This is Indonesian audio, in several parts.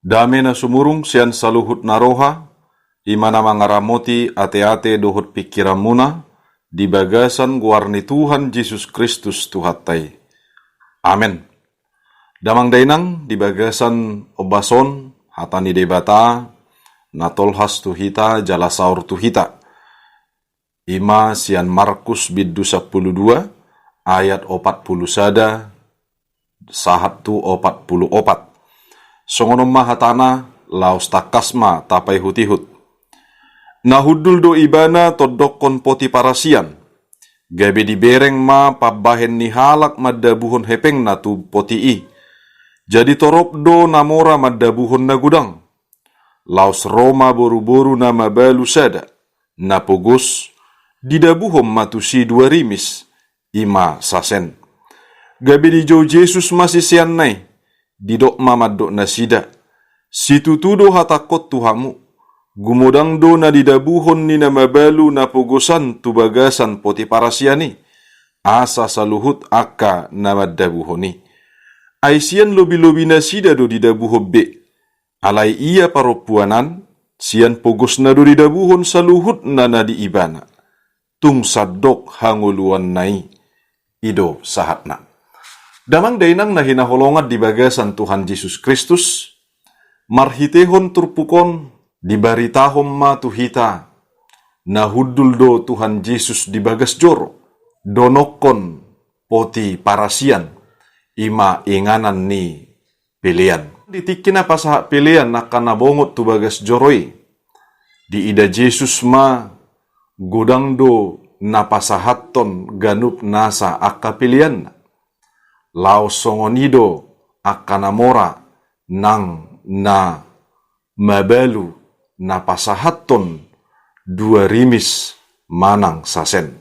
Dame na sumurung sian saluhut naroha, imana mangaramoti ate-ate dohut pikiran muna, di bagasan guarni Tuhan Yesus Kristus Tuhatai. Amen. Damang dainang di bagasan obason, hatani debata, natolhas tuhita, jalasaur tuhita. Ima sian Markus biddu 12, ayat 41, sahat tu 44. Songonom mahatana laos takasma tapai hutihut. Nahudul do ibana todokon poti parasian. Gabe di bereng ma pabahen ni halak madabuhon hepeng na tu poti i. Jadi torop do namora madabuhon na gudang. Laos Roma boru-boru na mabalu sada. Napugos didabuhom matusi 2 rimis. Ima sasen. Gabe di jo Jesus masih sian nai. Didok mamadok na sida. Situtudo hatakot tuhamu. Gumodang do na didabuhon ni na mabalu na pugusan tubagasan poti parasiani. Asa saluhut aka na madabuhoni. Ay siyan lobi-lobi na sida do didabuhon be. Alay iya paropuanan. Siyan pugos na do didabuhon saluhut na diibana. Tung sadok hanguluan nai. Ido sahatna. Damang dainang na hinaholongan di bagasan Tuhan Yesus Kristus, marhitehon turpukon, dibaritahom ma tuhita, nahudul do Tuhan Yesus di bagas joro, donokon poti parasian, ima inganan ni pilihan. Ditikin apa sahak pilihan akan nabongot tu bagas joroi, di ida Yesus ma gudang do napasahaton ganup nasa akka pilihan. Lao songonido akanamora nang na mabalu na pasahaton 2 rimis manang sasen.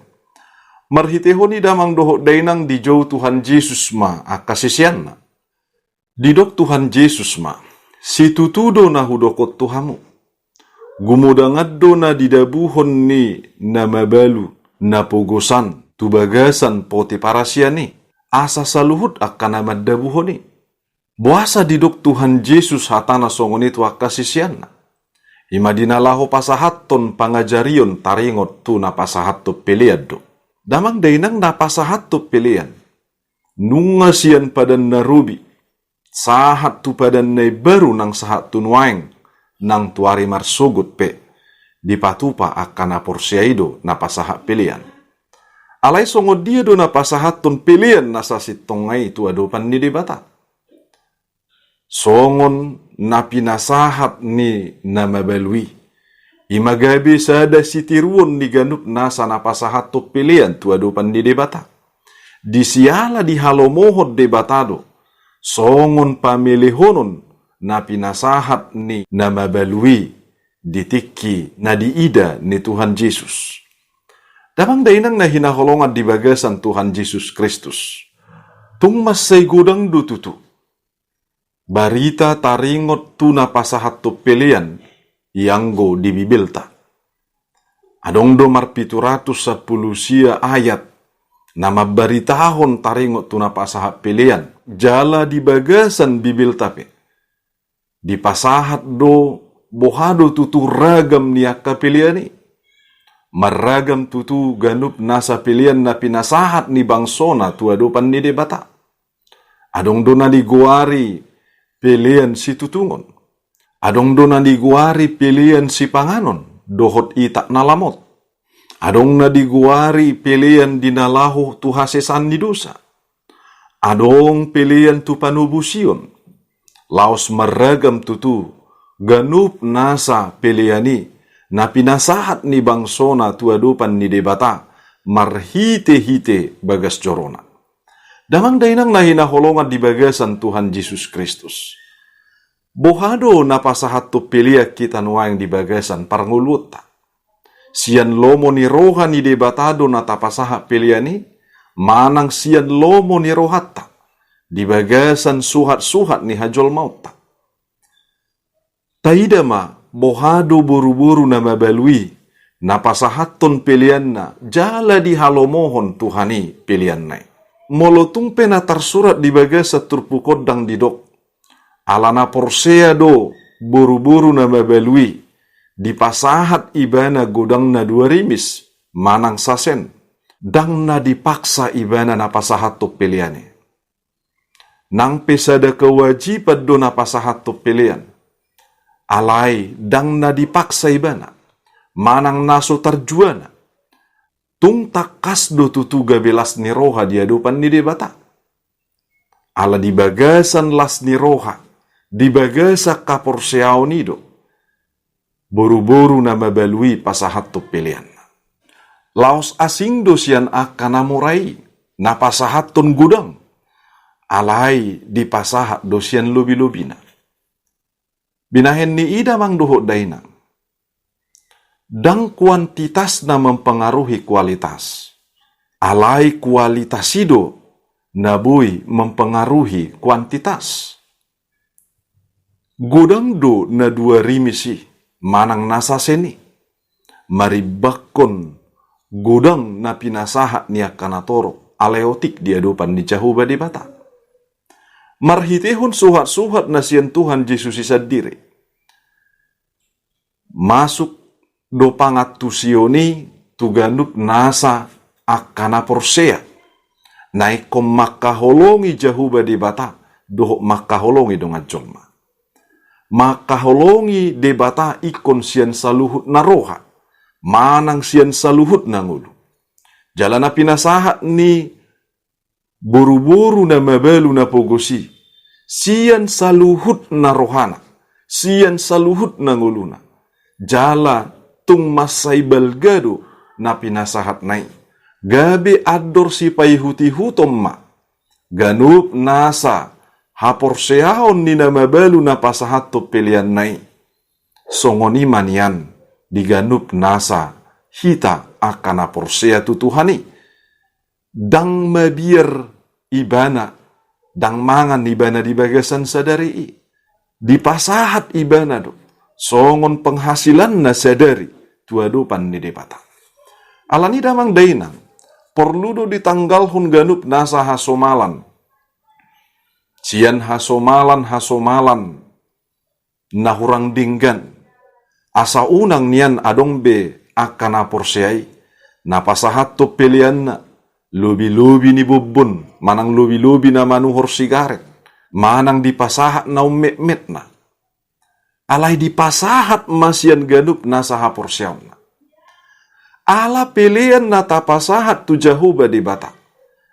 Marhitehoni damang dohok dainang di jauh Tuhan Yesus ma akasisian na. Didok Tuhan Yesus ma, situtudo na hudokot Tuhamu. Gumudangaddo na didabuhon ni na mabalu na pugosan tubagasan poti parasiani. Asa saluhut akan madabuhoni. Buasa didok Tuhan Yesus hatana songon itu akasisian. Ima dinalaho pasahaton pangajarion taringot tu na pasahato piliado. Damang dainang na pasahato pilian. Nunga siyan padan narubi. Sahat tu padan na baru nang sahat tunuaeng. Nang tuari marsugut pe. Dipatupa akan aporsiaido na pasahat pilian. Alay songo dia do na pasahaton pilihan nasa sitongai tu adopan ni debata. Songon na pinasahat ni na mabalui. Imagabi sada sitiruon ni ganup nasa na pasahato pilihan tu adopan ni debata. Di siala di halomohod debatado. Songon pamilihonon na pinasahat ni na mabalui ditiki na diida ni Tuhan Yesus. Damang dainang na hinaholongan di bagasan Tuhan Yesus Kristus. Tung masay gudang dututu. Barita taringot tu na pasahat tu pilihan ianggo di Bibilta. Adong do marpituratus 10 sia ayat na mabaritahon taringot tu na pasahat pilihan. Jala di bagasan Bibilta pe. Di pasahat do bohado tutu ragam niaka pilihan maragam tutu ganup nasa pilihan na pinasahat ni bangsona tu adopan ni debata. Adong do na diguari pilihan si tutungon. Adong do na diguari pilihan si panganon, dohot itak nalamot. Adong na diguari pilihan dinalaho tu hasesan ni dosa. Adong pilihan tu panubusion. Laos maragam tutu ganup nasa pilihan ni na pinasahat ni bangsona tu adupan ni debata, marhite-hite bagas jorona. Damang dainang na hinaholongan di bagasan Tuhan Yesus Kristus. Bohado na pasahat tu piliak kita nuang di bagasan parnguluta. Sian lomo ni roha ni debatado na tapasahat piliani, manang sian lomo ni rohata. Di bagasan suhat-suhat ni hajol mauta. Taidama bohado buru-buru na mabalui, na pasahaton pilihan na, jala di halomohon Tuhani pilihan na. Molotung pena tersurat di bagas turpukodang didok, Alana porsea do buru-buru na mabalui, di pasahat ibana godang na dua rimis, manang sasen, dang na dipaksa ibana na pasahat to piliane. Nang pesada kewajiban do na pasahat to pilian, alai dang na dipaksa ibana, manang naso tarjuana, tung takas do tutuga belas ni roha di adupan ni debata. Ala di bagasan las ni roha, di bagasa kaporseao nido, buru-buru na mabalui pasahat to pilian. Laos asing do sian akan amurai, na pasahat ton gudang, alai di pasahat do sian lobi-lobina. Binahen ni ida mang dohot dainang. Dang kuantitas na mempengaruhi kualitas. Alai kualitas ido nabui mempengaruhi kuantitas. Godang do na dua rimisi manang nasa seni. Maribakon godang na pinasahat ni akanatoro aleotik di adupan ni Jahuba di bata. Marhitehon suhat-suhat na sian Tuhan Yesus isadiri. Masuk do pangat tusioni tuganuk nasa akana porsea. Naikom makaholongi Jahuba di bata dohok makaholongi dongan jolma. Makaholongi di bata ikon sian saluhut na roha. Manang sian saluhut na ngulu. Jalana pinasahat ni buru-buru na mabalu na pogosi. Sian saluhut na rohana. Sian saluhut na nguluna. Jala tung masay balgado na pinasahat nai. Gabi ador si payhuti hutom ma. Ganup nasa haporseahon ni na mabalu na pasahat to pilihan nai. Songoni manian diganup nasa hita akan aporsea tutuhani. Dang mabiar ibana, dang mangan ibana di bagasan sadari. Di pasahat ibana do, songon penghasilan na sadari, tuadupan ni debata. Alani damang dainang, perlu do ditanggal hun ganup nasa hasomalan. Cian hasomalan, nahurang dinggan. Asa unang nian adong be akan aporseai. Napasahat to pilihan na. Lobi-lobi ni bubun. Manang lobi-lobi na manuhor sigaret. Manang dipasahat na umek-met na. Alay dipasahat masyan ganup nasa haporseaw na. Ala pilihan na tapasahat tu Jahuba di bata.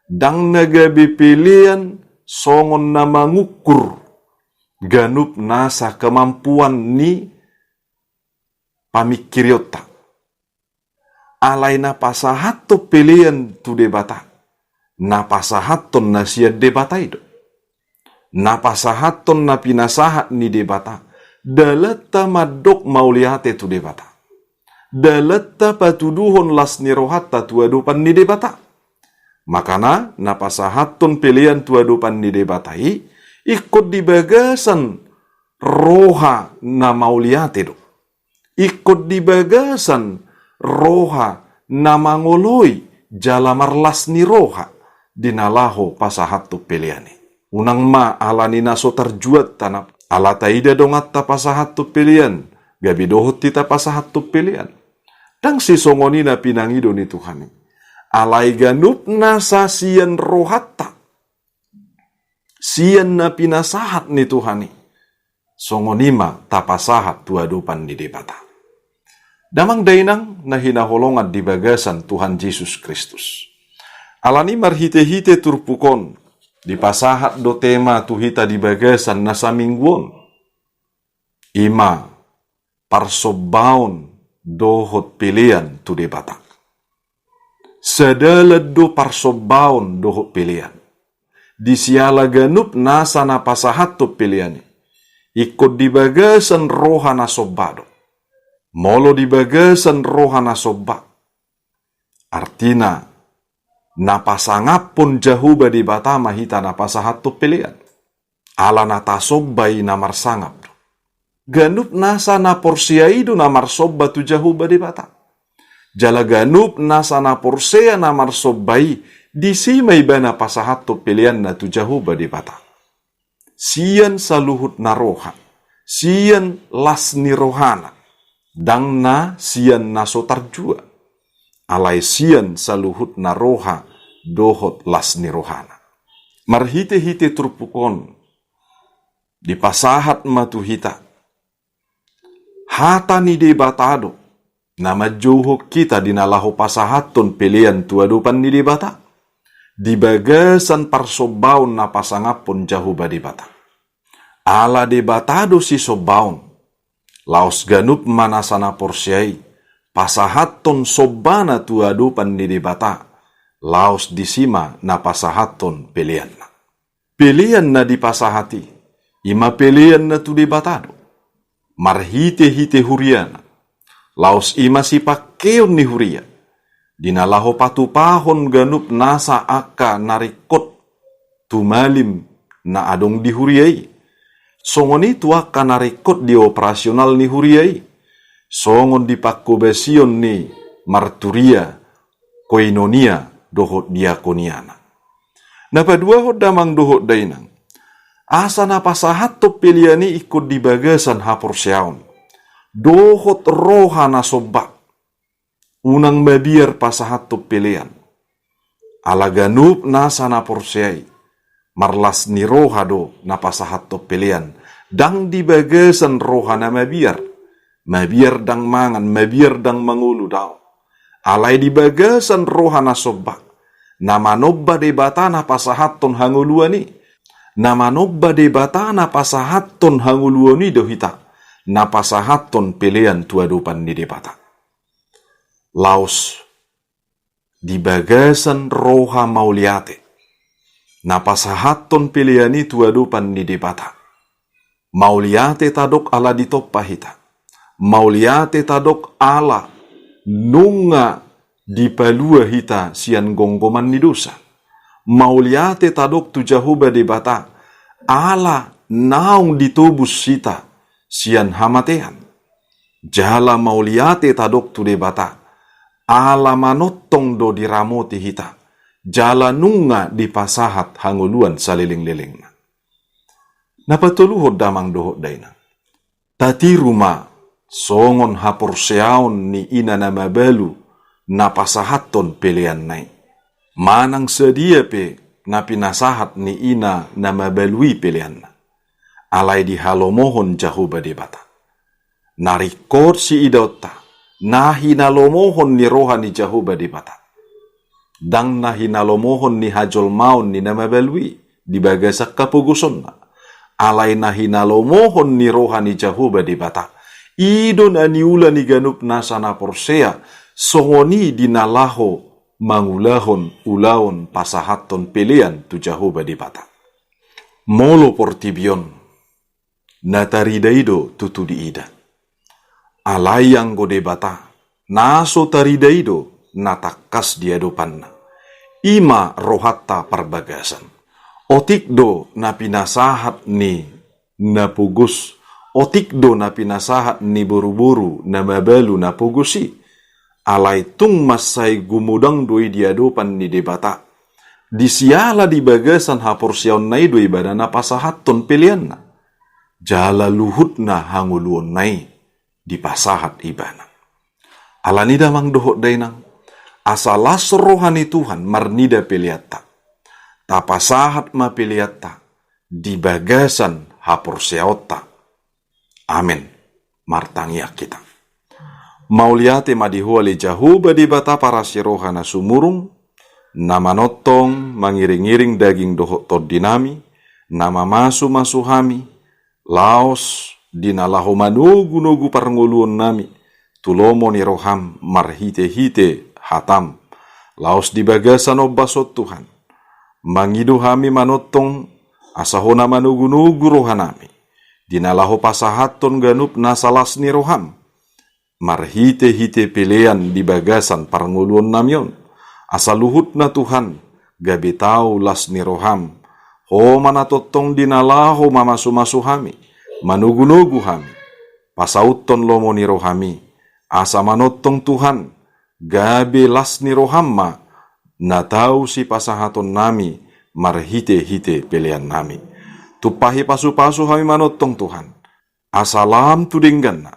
Dang nagabi pilihan songon na mangukur. Ganup nasa kemampuan ni pamikiryota. Alay na pasahat to pilihan tu debata. Na pasahat ton na siya debata ito. Na pasahat ton na pinasahat ni debata. Dalata madok mauliate tu debata. Dalata patuduhon las nirohata tu adupan ni debata. Makana na pasahat ton pilihan tu adupan ni debatai. Ikut di bagasan roha na mauliate do. Ikut di bagasan roha na mangoloi jalamarlas ni roha dinalaho pasahat tu piliani. Unang ma alani naso terjuat tanap ala taida dongat ta pasahat tu pilian gabi dohot tita pasahat tu pilian. Dang si songoni na pinangido ni Tuhani. Alai ganup nasa sian rohatta. Sian na pinasahat ni Tuhani. Songonima tapasahat tuadupan di debata. Damang dainang na hinaholongan di bagasan Tuhan Yesus Kristus. Alani marhite-hite turpukon di pasahat do tema tuhita di bagasan na samingwon. Ima parsobaon dohot pilihan tu debata. Sadalad do parsobaon dohot pilihan. Di siala ganup nasa na pasahat tu pilihan. Ikut di bagasan roha na sobado. Molo di bagasan roha na sobba. Artina, napasangap pun Jahuba di bata mahita napasahat tu pilihan. Ala natasobbay na marsangap. Ganup nasa na porsiaido na marsobba tu Jahuba di bata. Jala ganup nasa na porsea na marsobbay di simay ba napasahat tu pilihan na tu Jahuba di bata. sian saluhut na roha, sian las ni rohana, dang na sian na sotarjua, alai sian saluhut na roha, dohot las ni rohana. Marhite-hite turpukon, di pasahat matuhita, hata ni debatado, nama johok kita dinalaho pasahaton pilihan tuadupan ni debata, di bagasan parsobaun na pasangapon jahuba debata. Ala debatado si sobaun, laos ganup manasana porsiai, pasahaton sobana tuadupan ni debata, laos disima na pasahaton pilihan na. Pilihan na di pasahati, ima pilihan na tu debatado, marhite-hite huriana, laos ima si pakeon ni huria, dinalaho patupahon ganup nasa aka narikot tumalim na adong dihuriai. Songon itu aka narikot di operasional ni huriai. Songon di pakobesion ni marturia koinonia dohot diakoniana. Napadua hot damang dohot dainang. Asa napasahat to piliani ikut di bagasan hapor siaon. Dohot roha na sobak. Unang mabiar pasahat to pilian. Alaganup nasa na porsiai. Marlas ni roha do na pasahat to pilian. Dang di bagasan roha na mabiar. Mabiar dang mangan, mabiar dang mangulu daw. Alay di bagasan roha na sobak. Nama nobba de batana pasahaton hanguluani. Nama nobba de batana pasahaton hanguluani dohita. Na pasahaton pilihan tuadupan ni debata. Laos di bagasan roha mauliate. Na pasahaton pilihan tuadupan ni debata. Mauliate tadok ala ditopahita. Mauliate tadok ala nunga di palua hita sian gonggoman ni dosa. Mauliate tadok tu jahuba debata. Ala naung ditubus hita sian hamatehan. Jala mauliate tadok tu debata. Ala manotong do diramoti hita. Jala nunga di pasahat hanguluan saliling-liling na. Napatuluhod damang dohot daina. Tati rumah songon hapor seaon ni ina na mabalu na pasahaton pilihan nai. Manang sedia pe na pinasahat ni ina na mabalui pilihan na. Alay di halomohon jahuba debata. Narikot si idota. Nahinalomohon ni roha ni jahuba debata. Dang nahinalomohon ni hajol maun ni na mabalui. Di bagasak kapuguson na. Alay nahinalomohon ni roha ni jahuba debata. Idon aniula ni ganup nasana porsea. Songoni dinalaho mangulahon ulaon pasahaton pilihan tu jahuba debata. Molo portibion. Nataridaido tutu diida. Alayang go debata. Naso taridaido natakas diadopanna. Ima rohatta parbagasan. Otikdo na pinasahat ni napugus. Otikdo na pinasahat ni buru-buru na mabalu na pugusi. Alay tung masay gumudang doi diadopan ni debata. Disiala di bagasan hapor siyaon na idoi badana pasahaton pilihan na. Jala luhut na hanguluon nai di pasahat ibana. Alanida mang dohot dainang. Asalas rohani Tuhan marnida piliata. Tapasahat ma piliata. Di bagasan hapor siyaota. Amin. Martangiak kita. Mauliate madihuali jahuba di bata para siroha na sumurung. Nama notong mangiring-iring daging dohot tod dinami. Nama masu hami. Laos dinalaho manugu-nugu parnguluon nami. Tulomo ni roham marhite-hite hatam. Laos di bagasan obbasot Tuhan. Mangidu hami manotong asahona manugu-nugu rohanami. Dinalaho pasahaton ganup nasalas ni roham. Marhite-hite pilihan di bagasan parnguluon namyon. Asaluhut na Tuhan. Gabitaw las ni roham. Ho manatotong dinalaho mamasu-masu hami. Manugu-nugu hami. Pasauton lomo ni rohami. Asa manotong Tuhan. Gabi las ni roham ma. Natau si pasahaton nami. Marhite-hite pilihan nami. Tupahi pasu-pasu kami manotong Tuhan. Asalam tudinggan na.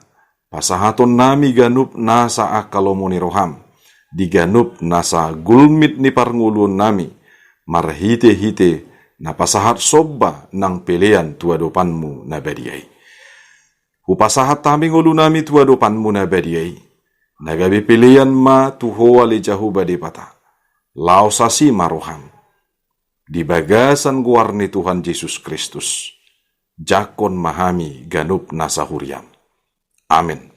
Pasahaton nami ganup nasa akalomoni roham. Diganup nasa gulmit ni parngulun nami. Marhite-hite na pasahat sobba ng pilihan tuadopanmu na badiyay. Hupasahat taming ulo nami tuadopanmu na badiyay. Nagabi pilihan ma tuho alijahu badipata. Lao sasi maroham. Di bagasan guarni Tuhan Yesus Kristus, jakon mahami ganup nasa huriam. Amin.